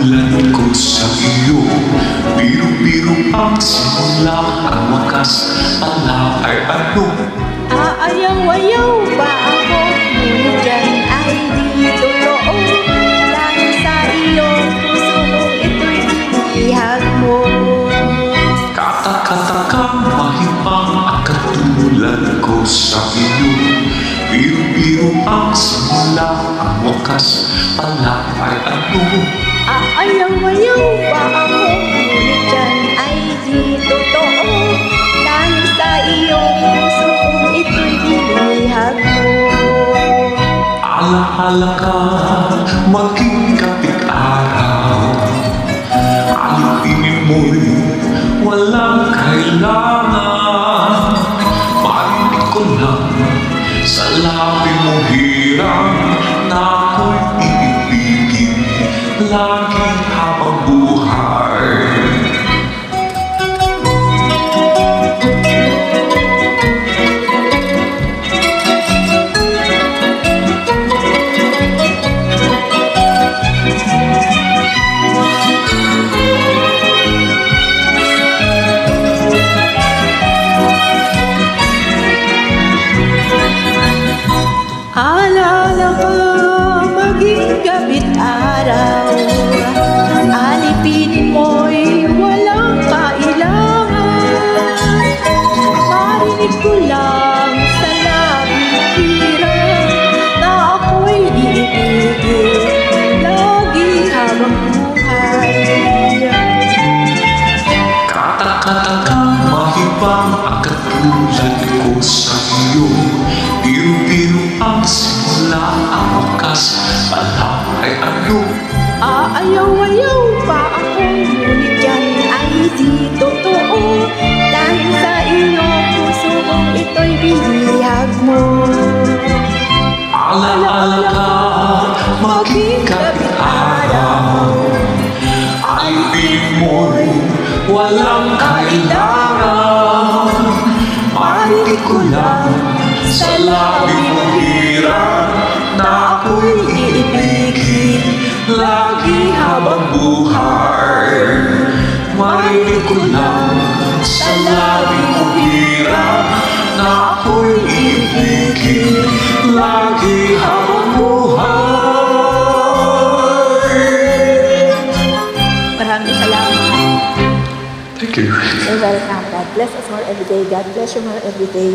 katulad ko sa iyo. Biro-biro ang simula, ang wakas pala ay ano? Aayaw-ayaw ba ako? Ngunit yan ay di totoo. Dahil sa iyong puso mo, ito'y inihag mo. Katakataka, mahimang ang katulad ko sa iyo. Biro-biro ang simula, ang wakas pala ay ano? Aayaw-ayaw ba ako? Ngunit yan ay di totoo. Dahil sa iyong puso mo, ito'y inihag mo. Alaala ka, maging kapit-araw. Alipinin mo'y walang kailangan. Marinig ko lang sa labi mo hirang na ako'y iibigin lagi habang buhay. Alaala ka, maging gabit araw. Alipinin mo'y walang kailangan. Marinig ko lang sa labing hirap na ako'y iibigin lagi habang buhay. Katakataka, mahibang ang katulad ko sa iyo. Biro-biro ang simula, ang wakas pala ay ano? Aayaw-ayaw pa ako, ngunit yan ay di totoo. Dahil sa iyong puso mo, ito'y binihag mo. Alaala ka, maging kapit-araw. Alipin mo'y walang kailangan. Marinig ko lang sa labi mo hirap na ako'y iibigin lagi habang buhay. Marinig ko lang sa labi mo hirap na ako'y iibigin lagi habang buhay. Maraming salamat. Thank you. You're welcome. God bless us more every day. God bless you more every day.